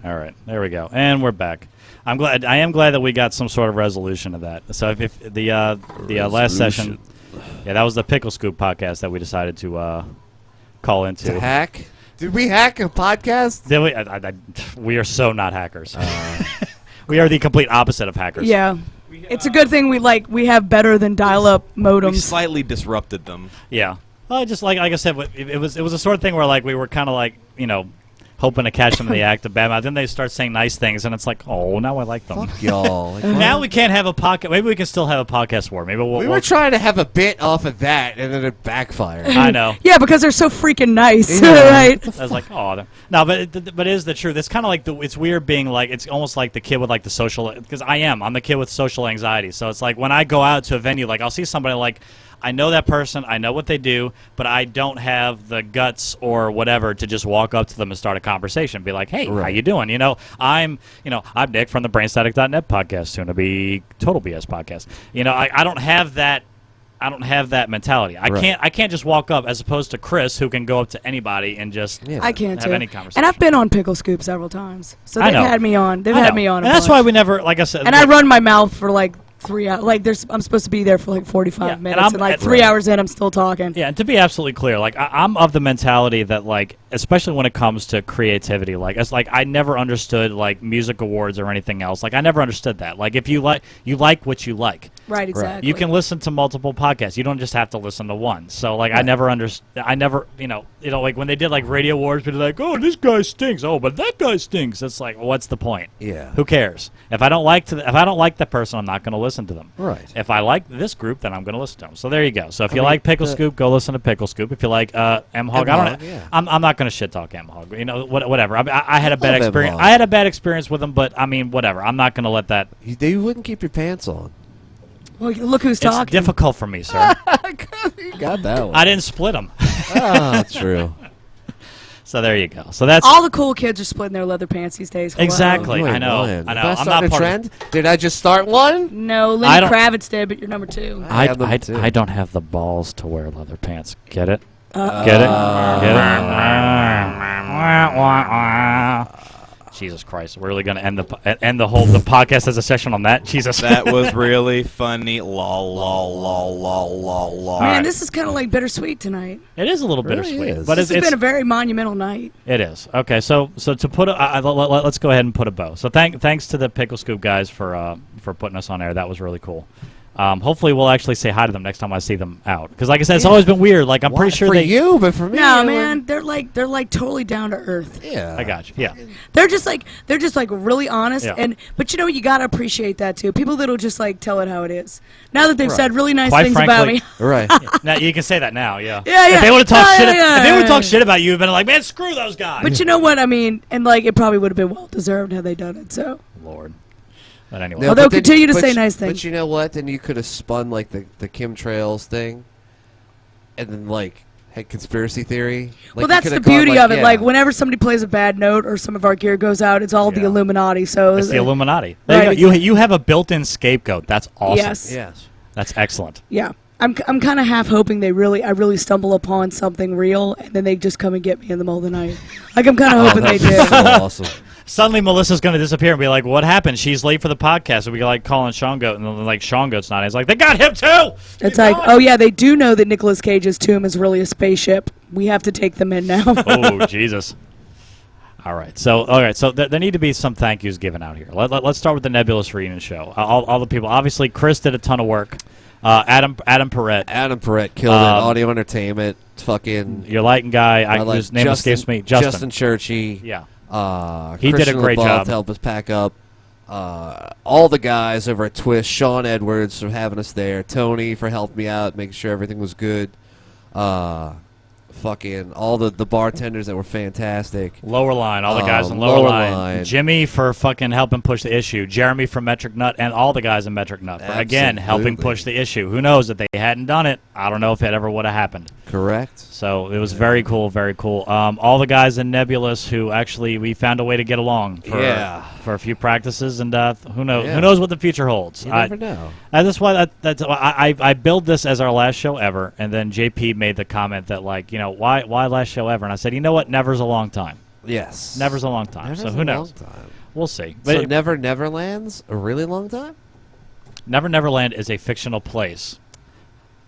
All right, there we go, and we're back. I am glad that we got some sort of resolution of that. So if the last session, that was the Picklescoop podcast that we decided to call into. To hack? Did we hack a podcast? Did we? We are so not hackers. We are the complete opposite of hackers. Yeah. It's a good thing we have better than dial-up modems. We slightly disrupted them. Yeah. Well, just like I said, it was a sort of thing where we were kind of hoping to catch them in the act of bad mouth. Then they start saying nice things, and it's like, oh, now I like them. Fuck y'all. Now we can't have a podcast. Maybe we can still have a podcast war. Maybe we were trying to have a bit off of that, and then it backfired. I know. Yeah, because they're so freaking nice, Yeah. right? I was like, oh, no, but it is the truth. It's kind of it's weird being it's almost like the kid with the social, because I'm the kid with social anxiety. So it's like when I go out to a venue, I'll see somebody I know that person, I know what they do, but I don't have the guts or whatever to just walk up to them and start a conversation. Be like, hey, how you doing? I'm Nick from the BrainStatic.net podcast, soon to be Total BS podcast. I don't have that. I don't have that mentality. I can't just walk up as opposed to Chris, who can go up to anybody and just I can't have any conversation. And I've been on Picklescoop several times, so they've had me on. They've had me on. And that's why we never, like I said. And I run my mouth for 3 hours. I'm supposed to be there for 45 minutes, and 3 hours in, I'm still talking. Yeah, and to be absolutely clear, I'm of the mentality that especially when it comes to creativity, I never understood music awards or anything else. I never understood that. If you like what you like. Right, exactly. You can listen to multiple podcasts. You don't just have to listen to one. So I never understood. I never, when they did radio awards, people are like, oh, this guy stinks. Oh, but that guy stinks. It's what's the point? Yeah. Who cares? If I don't like that person, I'm not going to listen to them. Right. If I like this group, then I'm going to listen to them. So there you go. So if you like Picklescoop, go listen to Picklescoop. If you like M-Hog, I'm not going to shit talk M-Hog. Whatever. I had a bad experience. M-Hog. I had a bad experience with them, but whatever. I'm not going to let that. You wouldn't keep your pants on. Well, look who's talking. It's difficult for me, sir. You got that one. I didn't split them. Oh, true. So there you go. So that's all the cool kids are splitting their leather pants these days. Hello. Exactly. I know. Did I'm not not a part trend. Did I just start one? No, Lenny Kravitz did, but you're number 2. I don't have the balls to wear leather pants. Get it? Get it? Jesus Christ! We're really going to end the podcast as a session on that. Jesus, that was really funny. Lol, lol, lol, lol, lol, lol. Man, this is kind of bittersweet tonight. It is a little bittersweet, but it's been a very monumental night. It is. Okay, so to put let's go ahead and put a bow. So thanks to the Picklescoop guys for putting us on air. That was really cool. Hopefully we'll actually say hi to them next time I see them out. Because like I said, it's always been weird. I'm pretty sure for you, but for me, no, man, they're totally down to earth. Yeah, I got you. Yeah, they're just really honest, but you gotta appreciate that too. People that'll just tell it how it is. Now that they've said really nice things about me, right? Now you can say that now. Yeah. Yeah. If they would have talked shit, if they would have talked shit about you, you'd been like, man, screw those guys. But you know what I mean, and it probably would have been well deserved had they done it. So. Lord. But anyway. No, they'll continue to say nice things. But you know what? Then you could have spun the chemtrails thing, and then had conspiracy theory. Well, that's the beauty of it. Whenever somebody plays a bad note or some of our gear goes out, it's all the Illuminati. So it's the Illuminati. Right, you have a built-in scapegoat. That's awesome. Yes. That's excellent. Yeah. I'm kind of half hoping I really stumble upon something real, and then they just come and get me in the middle of the night. I'm kind of hoping they do. So awesome. Suddenly Melissa's going to disappear and be like, what happened? She's late for the podcast. And we calling Sean Goat, and then Sean Goat's not. He's like, they got him too! It's oh yeah, they do know that Nicolas Cage's tomb is really a spaceship. We have to take them in now. Oh, Jesus. All right, so there need to be some thank yous given out here. Let's start with the Nebulous Reunion show. All the people. Obviously, Chris did a ton of work. Adam Perrette. Adam Perrette killed it. Audio entertainment. Fucking your lighting guy. Whose name escapes me. Justin Churchy. Yeah. He did a great job to help us pack up. All the guys over at Twist. Sean Edwards for having us there. Tony for helping me out, making sure everything was good. Fucking all the bartenders that were fantastic. Lower Line, all the guys in Lower Line. Jimmy for fucking helping push the issue. Jeremy from Metric Nut and all the guys in Metric Nut for, again, helping push the issue. Who knows, if they hadn't done it, I don't know if it ever would have happened. Correct. So it was very cool, very cool. All the guys in Nebulous who actually we found a way to get along for a few practices, and who knows? Who knows what the future holds? You never know. That's why I build this as our last show ever, and then JP made the comment that why last show ever? And I said, you know what? Never's a long time. Yes. Never's a long time. Never's So a who knows? long time. We'll see. So But Never Neverland's a really long time? Never Neverland is a fictional place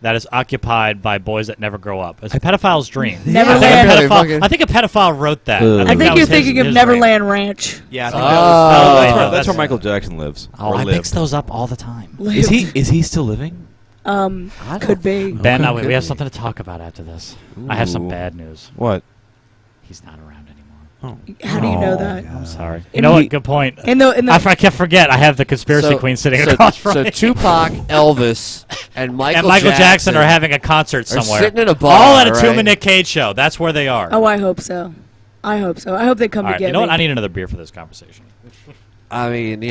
that is occupied by boys that never grow up. It's a pedophile's dream. Neverland. I think a pedophile wrote that. Ugh. I that think was you're his- thinking of his Neverland Ranch. Yeah, I Oh. think that's that's- where Michael Jackson lives. Oh, or I lived. mix those up all the time. Is he still living? Could be. Ben, Okay. we have something to talk about after this. I have some Ooh. bad news. What? He's not around anymore. Oh. How do you know that? I'm sorry. You In know the- what? Good point. In the I can't forget. I have the conspiracy queen sitting across from So me. Tupac, Elvis, and Michael, And Michael Jackson are having a concert somewhere. sitting in a bar, All at a right? Tomb and Nick Cage show. That's where they are. oh, I hope so. I hope so. I hope they come All to right. get You know what? me. I need another beer for this conversation. I mean,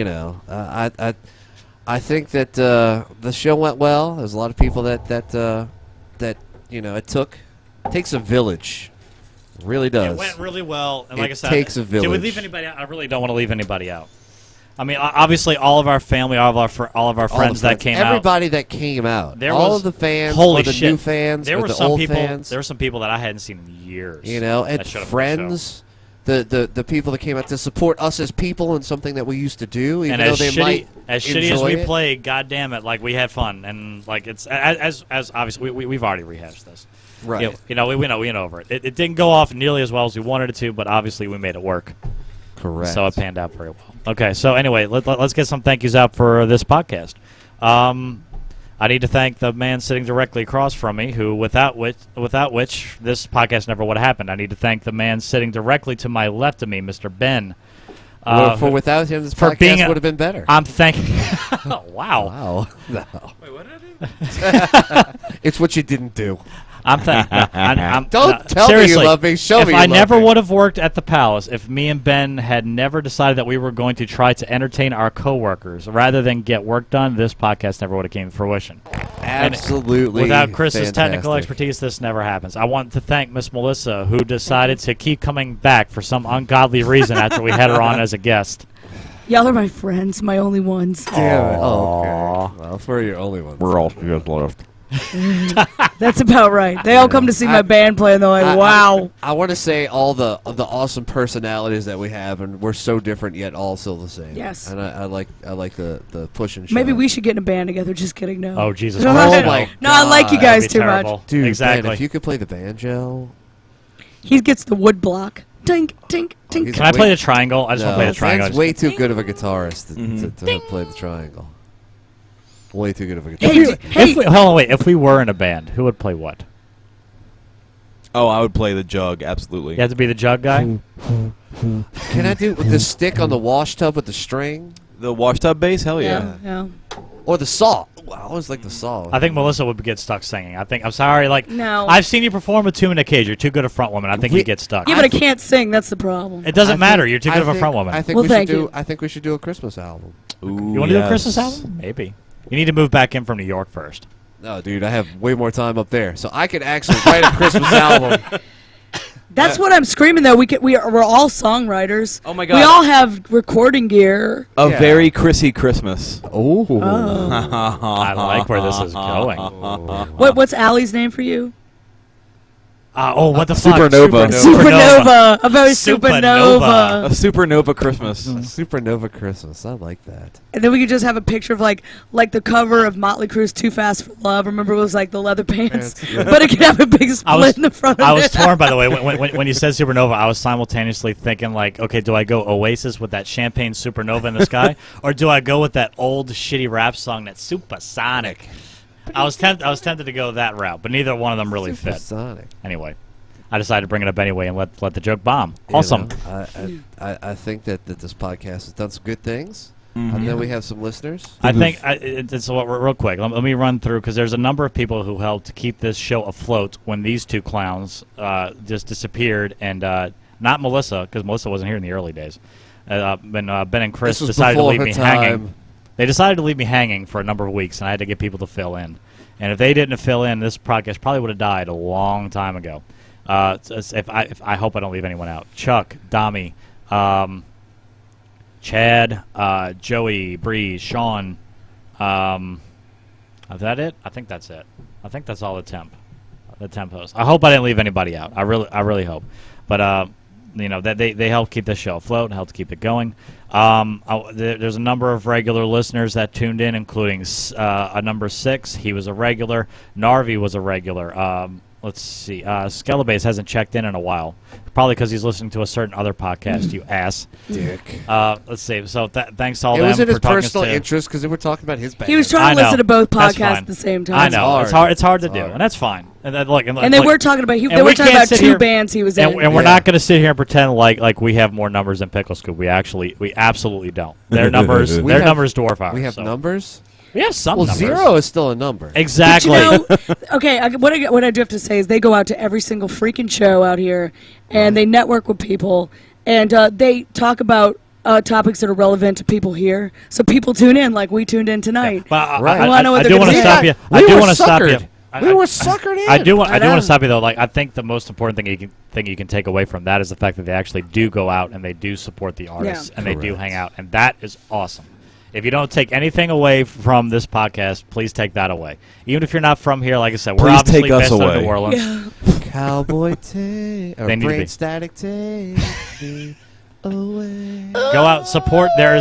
I think that the show went well. There's a lot of people that it takes a village. It really does. It went really well, and It like I said, takes a did we village. leave anybody out? I really don't want to leave anybody out. I mean, obviously, all of our family, all of our friends that came out. Everybody that came out. There all was- of the fans, Holy or the shit. new fans, There or were the some old people. fans. There were some people that I hadn't seen in years. You know, and that showed up for the show. friends. The people that came out to support us as people and something that we used to do, even And though as they might shitty as enjoy we it. played, god damn it, like we had fun, and like it's as obviously we've already rehashed this. Right. We went over it. It didn't go off nearly as well as we wanted it to, but obviously we made it work. Correct. So it panned out very well. Okay, so anyway, let's get some thank yous out for this podcast. I need to thank the man sitting directly across from me, who without which this podcast never would have happened. I need to thank the man sitting directly to my left of me, Mr. Ben. For without him, this for being podcast would have been better. I'm thanking. Oh, wow. Wow. No. Wait, what did I do? It's what you didn't do. I'm thanking. Don't tell me you seriously, love me. Show if me you I love never me. would have worked at the Palace, if me and Ben had never decided that we were going to try to entertain our coworkers rather than get work done, this podcast never would have came to fruition. Absolutely. Without Chris's technical fantastic. expertise, this never happens. I want to thank Miss Melissa, who decided to keep coming back for some ungodly reason after we had her on as a guest. Y'all are my friends, my only ones. Damn it. Oh, okay. Well, if we're your only ones. We're all just left. That's about right. They all come to see my band play, and they're like, wow. I want to say all the awesome personalities that we have, and we're so different yet all still the same. Yes. And I like the push and shove. Maybe we should get in a band together. Just kidding, no. Oh, Jesus No, Christ. Oh, my No, I like you God. guys That'd be too terrible. much. Dude, exactly. man, if you could play the banjo. He gets the wood block. Tink, tink, tink. he's Can I way- play the triangle? I just want to play the triangle. Dan's way too good of a guitarist to play the triangle. Way too good of a guitarist. Hey, Hold on, wait. If we were in a band, who would play what? Oh, I would play the jug, absolutely. You have to be the jug guy? Can I do the stick on the wash tub with the string? The washtub bass? Hell yeah. yeah. Or the saw? Ooh, I always like the saw. I think Melissa would get stuck singing. I'm sorry. Like, No. I've seen you perform with Tomb and Cage. You're too good a front woman. I think you get stuck. Yeah, but I can't sing. That's the problem. It doesn't I matter. think- You're too I good of a think- front woman. I think Well, we should thank do. you. I think we should do a Christmas album. Ooh, You want to do a yes. Christmas album? Maybe. You need to move back in from New York first. No, dude, I have way more time up there, so I could actually write a Christmas album. That's what I'm screaming though. We're all songwriters. Oh my We God. all have recording gear. A Yeah. very Chrissy Christmas. Oh. I like where this is going. What's Allie's name for you? What the fuck? Supernova. Supernova. A very Supernova. supernova. A supernova Christmas. Supernova Christmas. I like that. And then we could just have a picture of like the cover of Motley Crue's Too Fast for Love. Remember it was like the leather pants, Pants, yeah. but it could have a big split in the front of I it. was torn, by the way. When you said Supernova, I was simultaneously thinking, like, okay, do I go Oasis with that champagne supernova in the sky, or do I go with that old shitty rap song that's supersonic? I was tempted to go that route, but neither one of them really fit. Sonic. Anyway, I decided to bring it up anyway and let the joke bomb. You Awesome. know, I think that this podcast has done some good things. And then we have some listeners. I think it's real quick. Let me run through because there's a number of people who helped keep this show afloat when these two clowns just disappeared, and not Melissa because Melissa wasn't here in the early days. When Ben and Chris This was decided to before leave her me time. hanging, they decided to leave me hanging for a number of weeks, and I had to get people to fill in. And if they didn't fill in, this podcast probably would have died a long time ago. If I hope I don't leave anyone out. Chuck, Dami, Chad, Joey, Breeze, Sean. Is that it? I think that's it. I think that's all the temp hosts. I hope I didn't leave anybody out. I really hope. But that they help keep the show afloat and help keep it going. There's a number of regular listeners that tuned in, including a number 6. He was a regular. Narvi was a regular. Let's see. Skelebase hasn't checked in a while, probably because he's listening to a certain other podcast. You ass, dick. Let's see. So thanks to all it them was in for his talking personal to, interest because they were talking about his band. He was trying to listen to both That's podcasts fine. at the same time. I know it's hard to do, hard. And that's fine. And then, look, And they were talking about they were talking about 2 bands he was in. And we're not going to sit here and pretend like we have more numbers than Picklescoop. We absolutely don't. Their numbers numbers dwarf ours. We have numbers. We have some well, numbers. 0 is still a number. Exactly. But okay, what I do have to say is they go out to every single freaking show out here, and they network with people, and they talk about topics that are relevant to people here. So people tune in, like we tuned in tonight. Well, Right. I do want to stop you. We I do were want to stop you. suckered. We were suckered in. I do want to stop you though. Like I think the most important thing you can take away from that is the fact that they actually do go out and they do support the artists and they do hang out, and that is awesome. If you don't take anything away from this podcast, please take that away. Even if you're not from here, like I said, we're obviously based out of New Orleans. Yeah. Cowboy take or brain static take me away. Go out, support. There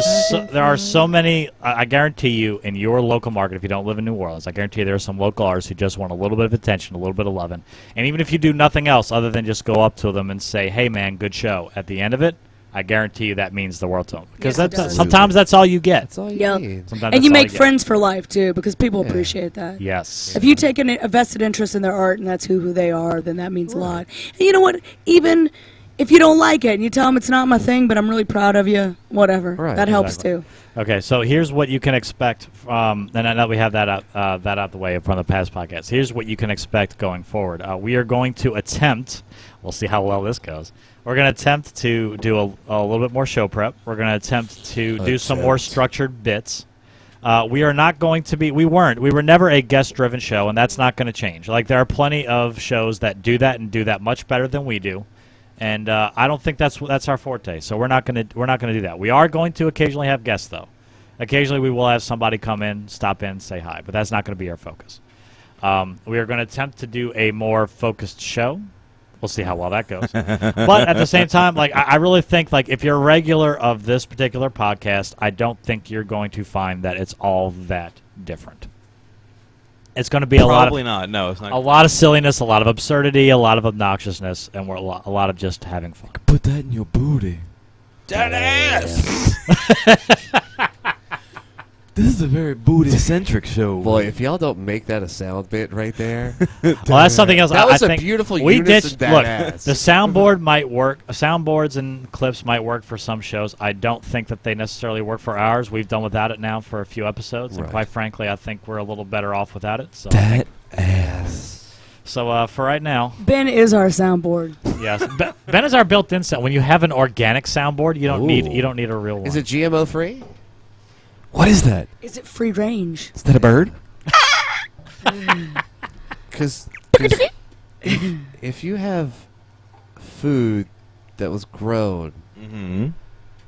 are so many. I guarantee you, in your local market, if you don't live in New Orleans, I guarantee you there are some local artists who just want a little bit of attention, a little bit of loving. And even if you do nothing else other than just go up to them and say, "Hey, man, good show," at the end of it, I guarantee you that means the world to them. Because sometimes that's all you get. That's all you need. And you make friends for life, too, because people appreciate that. Yes. If you take a vested interest in their art and that's who they are, then that means a lot. And you know what? Even if you don't like it and you tell them it's not my thing, but I'm really proud of you, whatever. Right. That helps, too. Okay, so here's what you can expect from, and I know we have that out the way from the past podcast. Here's what you can expect going forward. We are going to attempt, we'll see how well this goes. We're going to attempt to do a little bit more show prep. We're going to attempt to do some more structured bits. We are not going to be, we were never a guest-driven show, and that's not going to change. Like, there are plenty of shows that do that and do that much better than we do. And I don't think that's our forte. So we're not gonna do that. We are going to occasionally have guests though. Occasionally we will have somebody come in, stop in, say hi, but that's not going to be our focus. We are going to attempt to do a more focused show. We'll see how well that goes. But at the same time, like I really think like if you're a regular of this particular podcast, I don't think you're going to find that it's all that different. It's going to be Probably not. No, it's not. A lot of silliness, a lot of absurdity, a lot of obnoxiousness, and we're a lot of just having fun. Put that in your booty. That ass! This is a very booty-centric show. Boy, if y'all don't make that a sound bit right there. Well, that's something else. That was I a think beautiful we unison ditched. that Look, ass. the soundboard might work. Soundboards and clips might work for some shows. I don't think that they necessarily work for ours. We've done without it now for a few episodes, and Right. quite frankly, I think we're a little better off without it. So, That ass. so for right now, Ben is our soundboard. yes, Ben is our built-in sound. When you have an organic soundboard, you don't Ooh. need a real one. Is it GMO free? What is that? Is it free range? Is that a bird? Because if you have food that was grown, Mm-hmm.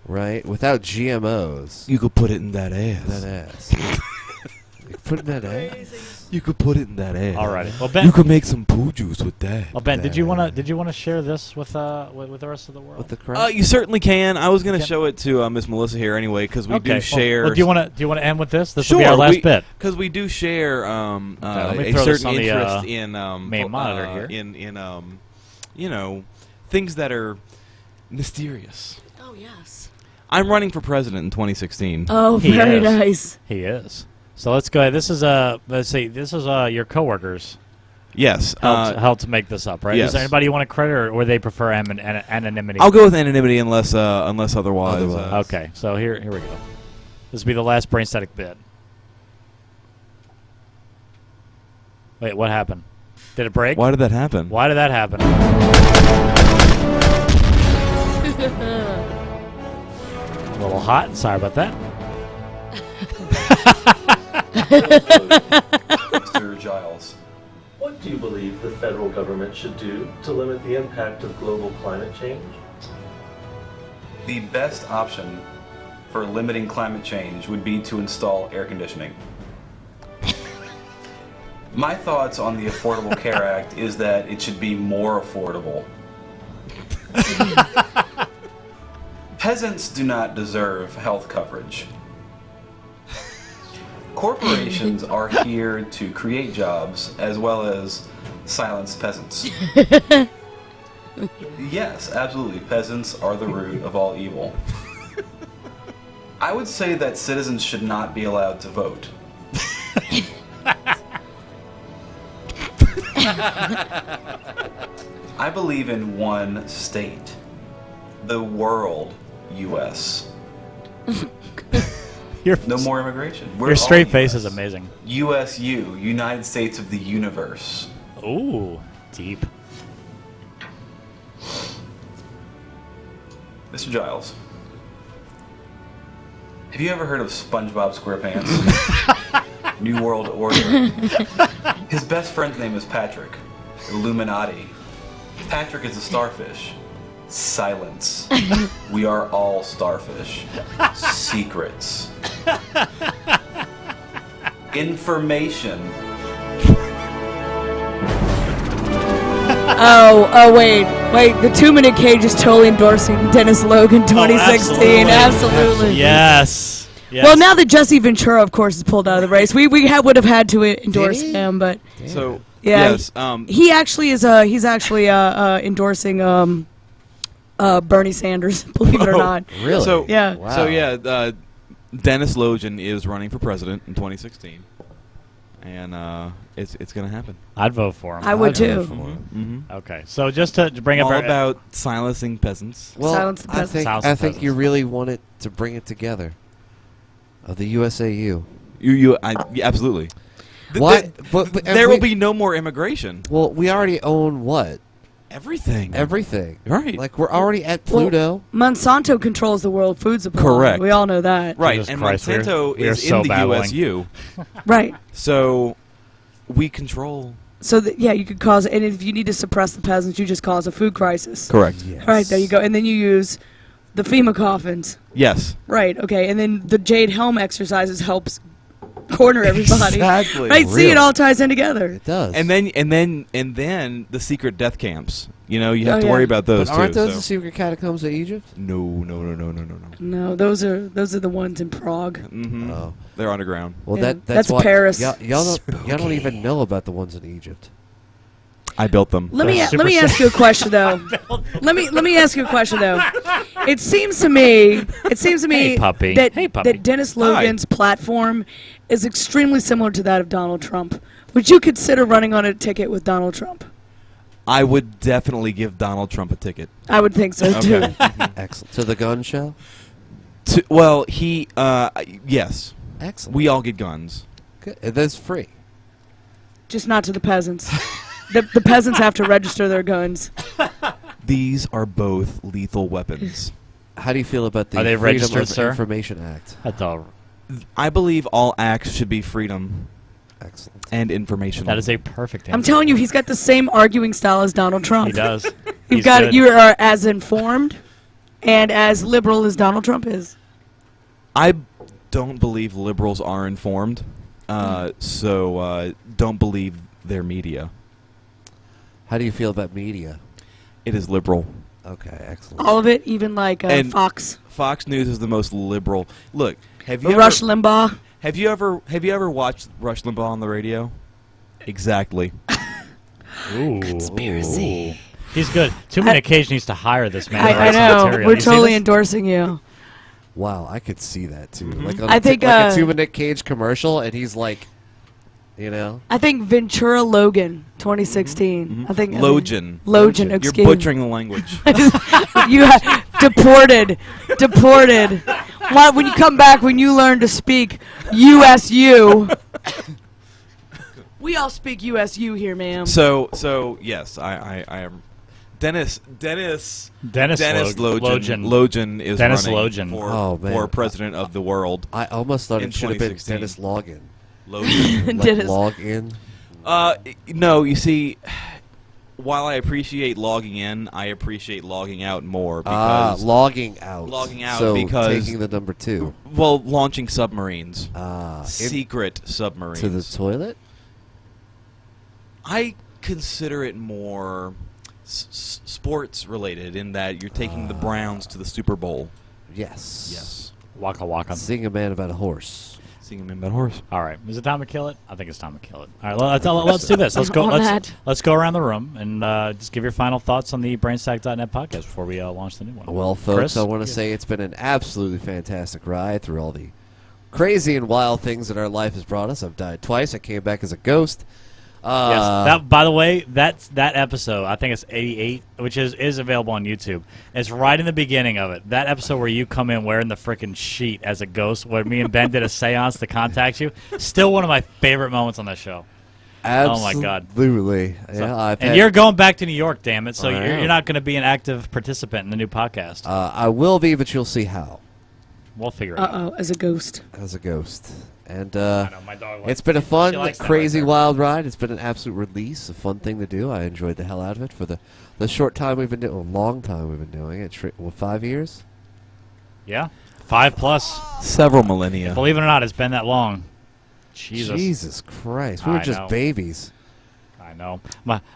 right, without GMOs, You could put it in that ass. that ass. You put it in that ass. You could put it in that ass. Alrighty. Well, You Ben. could make some poo juice with that. Well, Ben, did you wanna share this with the rest of the world? With the crowd? You certainly can. I was going to Yeah. show it to Miss Melissa here anyway because we Okay. do share. Well, do you want to end with this? This Sure, will be our last bit. Because we do share let me a throw this certain on the, interest in main monitor here. in things that are mysterious. Oh, yes. I'm running for president in 2016. Oh, He very is. nice. He is. So let's go ahead. This is your coworkers Yes. helped make this up, right? yes. Is there anybody you want to credit, or they prefer anonymity? I'll go with anonymity unless otherwise. Okay, so here we go. This will be the last brain static bit. Wait, what happened? Did it break? Why did that happen? Why did that happen? A little hot. Sorry about that. Mr. Giles, what do you believe the federal government should do to limit the impact of global climate change? The best option for limiting climate change would be to install air conditioning. My thoughts on the Affordable Care Act is that it should be more affordable. Peasants do not deserve health coverage. Corporations are here to create jobs as well as silence peasants. Yes, absolutely. Peasants are the root of all evil. I would say that citizens should not be allowed to vote. I believe in one state. The world, U.S. No more immigration. We're Your straight all face US. is amazing. USU, United States of the Universe. Ooh, deep. Mr. Giles, have you ever heard of SpongeBob SquarePants? New World Order. His best friend's name is Patrick. Illuminati. Patrick is a starfish. Silence. We are all starfish. Secrets. Information. Oh, wait. The 2-minute cage is totally endorsing Dennis Logan 2016. Absolutely. Yes. Yes. Well, now that Jesse Ventura, of course, is pulled out of the race, we would have had to endorse he? him, but So yeah, yes, he actually is. He's actually endorsing Bernie Sanders. Believe it or Oh. not. Really? So Yeah. Wow. So yeah, Dennis Logan is running for president in 2016, and it's gonna happen. I'd vote for him. I would I'd vote too. for him. Mm-hmm. Okay, so just to bring up All about silencing peasants. Well, Silence the peasants. Silence I the think you peasants. really wanted to bring it together. The USAU. Yeah, absolutely. What? But There will be no more immigration. Well, we already own what? Everything. Everything. Right. Like we're already at Pluto. Monsanto controls the world food supply. Correct. We all know that. Right, Jesus and Christ, Monsanto we are is so in the babbling. USU, Right. so we control. So yeah, you could cause, and if you need to suppress the peasants, you just cause a food crisis. Correct. Yes. All right, there you go. And then you use the FEMA coffins. Yes. Right. Okay. And then the Jade Helm exercises helps corner everybody. Exactly. Right. See, Really. it all ties in together. It does. And then the secret death camps. You know, you have Oh, to yeah. worry about those But aren't too. those so. the secret catacombs of Egypt? No. No, those are the ones in Prague. Mm-hmm. Oh. They're underground. Well, Yeah, that's that's why Paris. Y'all don't even know about the ones in Egypt. I built them. Let me That's let me super ask you a question though. let me ask you a question though. It seems to me Hey, puppy. that Hey, puppy. that Dennis Logan's platform is extremely similar to that of Donald Trump. Would you consider running on a ticket with Donald Trump? I would definitely give Donald Trump a ticket. I would think so too. Okay. Excellent. To the gun show? Well, yes. Excellent. We all get guns. Good. And that's free. Just not to the peasants. The peasants have to register their guns. These are both lethal weapons. How do you feel about the Are they Freedom registered, of sir? Information Act? That's all. I believe all acts should be freedom Excellent. and information. That is a perfect answer. I'm telling you, he's got the same arguing style as Donald Trump. He does. You've He's got good. you are as informed and as liberal as Donald Trump is. I don't believe liberals are informed, so don't believe their media. How do you feel about media? It is liberal. Okay, excellent. All of it, even like And- Fox, Fox News is the most liberal. Look, have you Rush ever, Limbaugh. have you ever watched Rush Limbaugh on the radio? Exactly. Ooh. Conspiracy. He's good. 2-Minute Cage needs to hire this man. to I write some know. material. We're You see totally this? endorsing you. Wow, I could see that too. Mhm. Like on I a think, like a 2-minute Cage commercial, and he's like, you know, I think Ventura Logan, 2016. I think Logan. Logan. You're You're Excuse butchering the language. you deported. Why, when you come back, when you learn to speak USU, we all speak USU here, ma'am. So yes, I am. Dennis Logan. Logan is Dennis running Logan. Oh, man. for president of the world. I almost thought In it should have been 2016. Dennis Login. Logan. Like Dennis. log in. No, you see, while I appreciate logging in, I appreciate logging out more because Logging out. Logging out so because- taking the number 2. well, launching submarines, In- secret submarines. to the toilet. I consider it more sports related in that you're taking the Browns to the Super Bowl. Yes. Yes. Waka waka. Seeing a man about a horse. Seeing him in that horse. All right, is it time to kill it? I think it's time to kill it. All right, let's do this. Let's go. On that. Let's go around the room and just give your final thoughts on the Brainstack.net podcast before we launch the new one. Well, folks, Chris? I want to say it's been an absolutely fantastic ride through all the crazy and wild things that our life has brought us. I've died twice. I came back as a ghost. Yes. That, by the way, that episode, I think it's 88, which is available on YouTube. It's right in the beginning of it. That episode where you come in wearing the freaking sheet as a ghost, where me and Ben did a seance to contact you. Still one of my favorite moments on the show. Absolutely. Oh, my God. Absolutely. So, Yeah, and you're going back to New York, damn it, so I you're am. not going to be an active participant in the new podcast. I will be, but you'll see how. We'll figure it out. Uh-oh, as a ghost. As a ghost. And I know, my dog likes it's been a she fun, likes that crazy, right there. wild ride. It's been an absolute release, a fun thing to do. I enjoyed the hell out of it for the short time we've been doing, a long time we've been doing it. 5 years? Yeah, 5+. Several millennia. Believe it or not, it's been that long. Jesus Christ. We were I just know. babies. I know.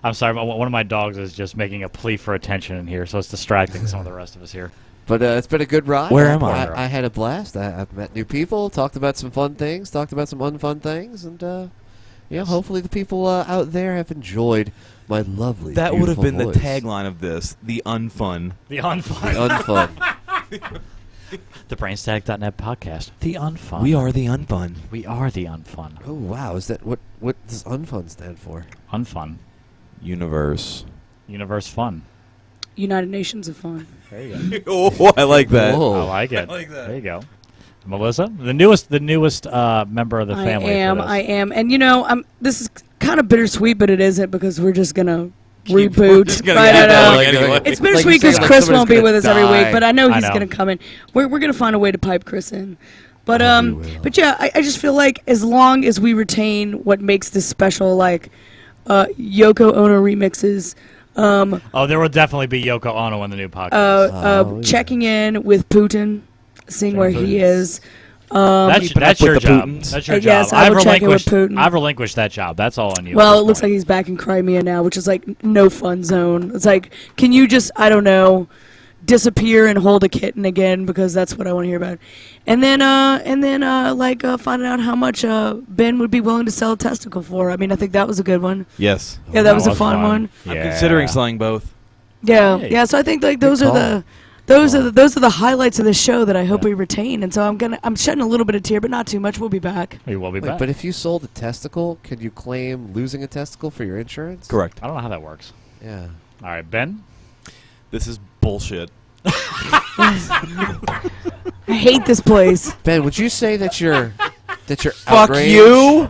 I'm sorry, one of my dogs is just making a plea for attention in here, so it's distracting some of the rest of us here. But it's been a good ride. Where am I? I had a blast. I've met new people, talked about some fun things, talked about some unfun things, and hopefully the people out there have enjoyed my lovely, That would have been beautiful the voice. tagline of this. The Unfun. The Unfun. Unfun. The Brainstack.net podcast. The Unfun. We are the Unfun. We are the Unfun. Oh wow! Is that what does unfun stand for? Unfun. Universe. Universe fun. United Nations of Fun. There you go. Oh, I like that. Whoa. I like it. I like that. There you go. Melissa, the newest member of the family. I am. And this is kind of bittersweet, but it isn't because we're just going to reboot. just gonna Right, get I know. going anyway. It's Like bittersweet you say, because like Chris somebody's won't be gonna with us every die. week, but I know I he's know. going to come in. We're going to find a way to pipe Chris in. But we will. but yeah, I just feel like as long as we retain what makes this special, like Yoko Ono remixes, Oh, there will definitely be Yoko Ono in the new podcast. yeah. checking in with Putin, seeing where he is. that's keeping that's up your with the job. Putins. That's your Yes, job. I will check in with Putin. I've relinquished that job. That's all on you. Well, at it this looks like point. he's back in Crimea now, which is like no fun zone. It's like, can you just, I don't know, disappear and hold a kitten again, because that's what I want to hear about. And then finding out how much Ben would be willing to sell a testicle for. I mean, I think that was a good one. Yes. Yeah, that was a fun one. I'm Yeah. considering selling both. Yeah, Hey. yeah. So I think like those are the highlights of the show that I hope we retain. And so I'm shedding a little bit of tear, but not too much. We'll be back. We will be Wait, back. but if you sold a testicle, can you claim losing a testicle for your insurance? Correct. I don't know how that works. Yeah. All right, Ben. This is bullshit. I hate this place. Ben, would you say that you're Fuck outraged? you.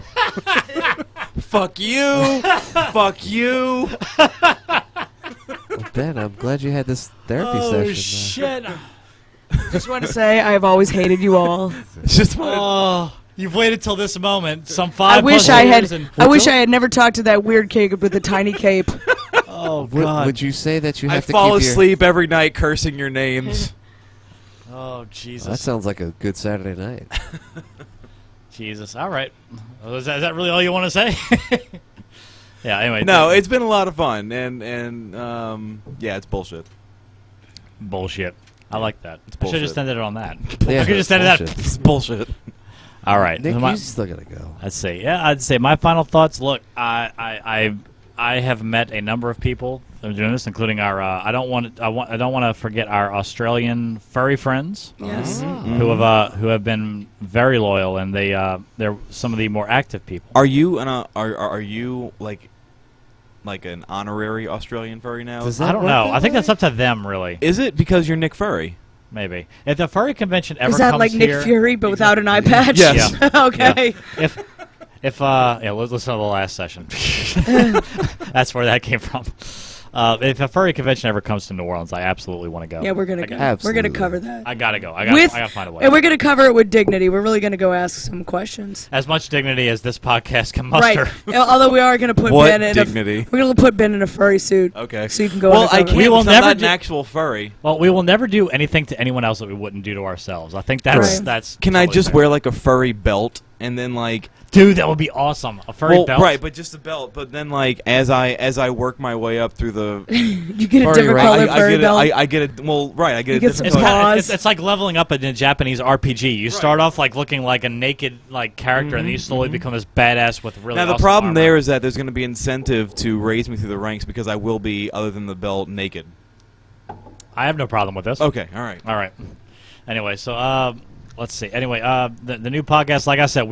Fuck you. Fuck you. Well, Ben, I'm glad you had this therapy Oh session. shit! Just want to say I have always hated you all. It's just my Oh, you've waited till this moment. Some 5 I wish plus I years had. and- I wish I had never talked to that weird kid with the tiny cape. Oh Would, god. would you say that you I have to fall keep your... asleep every night cursing your names. Oh Jesus. That sounds like a good Saturday night. Jesus. All right. Well, is that really all you want to say? Yeah. Anyway. No, it's been a lot of fun, and yeah, it's bullshit. bullshit. I like that. I should bullshit. have just ended it on that. Yeah, I could just ended that. bullshit. It's bullshit. All right. Nick, My- you still gotta go. Let's see. Yeah, I'd say my final thoughts. Look, I have met a number of people that are doing this, including our. I don't want to forget our Australian furry friends Yes. who have been very loyal, and they're some of the more active people. Are you are you like an honorary Australian furry now? Does I that don't work know. that I think way? that's up to them, really. Is it because you're Nick Furry? Maybe if the furry convention ever Is that comes like here, Nick Fury but without an eye patch? Yes. Okay. If let's listen to the last session. That's where that came from. If a furry convention ever comes to New Orleans, I absolutely want to go. Yeah, we're gonna go. Absolutely. We're gonna cover that. I gotta go. I gotta find a way. And we're gonna cover it with dignity. We're really gonna go ask some questions. As much dignity as this podcast can muster. Right. Although we are gonna put What Ben in dignity? we're gonna put Ben in a furry suit. Okay. So you can go. Well, I undercover. can't. We will because I'm never not do- an actual furry. Well, we will never do anything to anyone else that we wouldn't do to ourselves. I think that's Right. that's. Can I totally just fair. wear like a furry belt and then like. Dude, that would be awesome. A furry belt. Right, but just a belt. But then, like, as I work my way up through the, You get a Furry different right. color furry belt. I get a I get You a get some different color. claws. It's like leveling up in a Japanese RPG. You start off like looking like a naked like character, and then you slowly become this badass with really. Now the awesome problem armor. there is that there's going to be incentive to raise me through the ranks because I will be, other than the belt, naked. I have no problem with this. Okay, all right. All right. Anyway, so let's see. Anyway, the new podcast, like I said,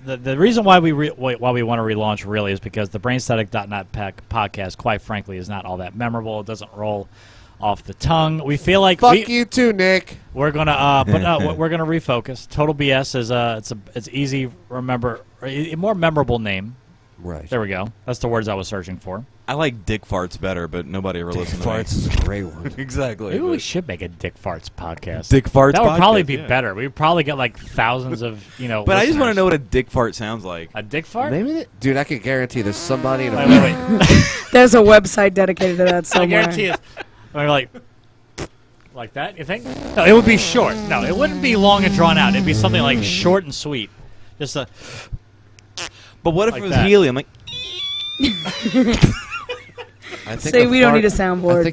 the reason why we want to relaunch really is because the Brainstatic.net podcast, quite frankly, is not all that memorable. It doesn't roll off the tongue. We feel like Fuck you too, Nick. we're gonna we're gonna refocus. Total BS is it's easy remember a more memorable name. Right. There we go. That's the words I was searching for. I like Dick Farts better, but nobody ever listens to me. Farts is a great one. Exactly. Maybe we but- should make a Dick Farts podcast. Dick Farts That would probably podcast, be yeah. better. We'd probably get like thousands of But I just want to listeners. know what a dick fart sounds like. A dick fart. Maybe, dude, I could guarantee there's somebody in a. Wait. There's a website dedicated to that I somewhere. guarantee it's like that. You think? No, it would be short. No, it wouldn't be long and drawn out. It'd be something like short and sweet. Just a. But what if Like it was that. helium? Like, I think See, a we don't fart- need a soundboard.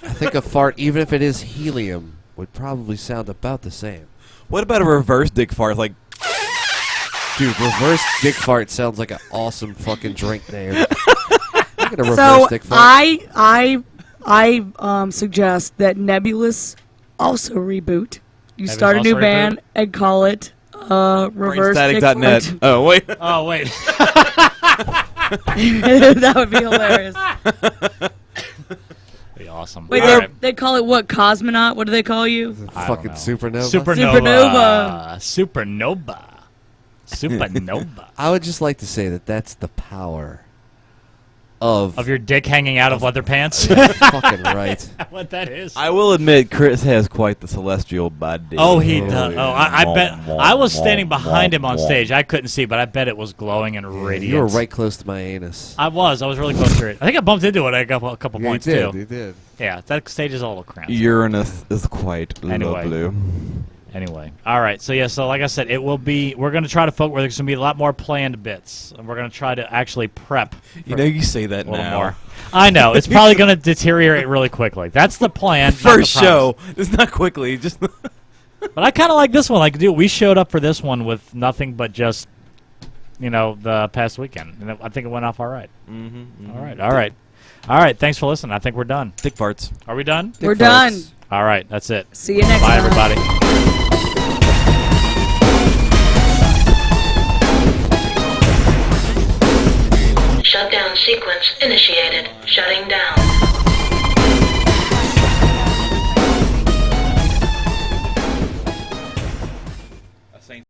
I think a fart, even if it is helium, would probably sound about the same. what about a reverse dick fart? Like, Dude, reverse dick fart sounds like an awesome fucking drink name. Look at a reverse So dick fart. I suggest that Nebulous also reboot. You Nebulous start a new also band and call it Reverse Dick brainstatic.net. Fart. Oh, wait. Oh wait. That would be hilarious. Be awesome. Wait, All they right. they call it what? Cosmonaut? What do they call you? I don't Fucking know. supernova. Supernova. I would just like to say that that's the power of. Of your dick hanging out of leather pants. Fucking right. What that is. I will admit, Chris has quite the celestial body. Oh, he does. yeah. Oh, I bet. I was standing behind him on stage. I couldn't see, but I bet it was glowing and radiant. You were right close to my anus. I was really close to it. I think I bumped into it at a couple Yeah, points you did. too. You did. Yeah, that stage is a little cramped. Uranus is quite Anyway. lovely. Anyway, all right. So yeah, so like I said, it will be. We're going to try to focus. There's going to be a lot more planned bits, and we're going to try to actually prep. You know, you say that a little now. more. I know it's probably going to deteriorate really quickly. That's the plan. not the First promise. show. It's not quickly. Just But I kind of like this one. Like, dude, we showed up for this one with nothing but just, the past weekend, and I think it went off all right. All right. Thanks for listening. I think we're done. dick farts. Are we done? We're Dick done. farts. All right. That's it. See you next Bye, time. everybody. Shutdown sequence initiated. Shutting down.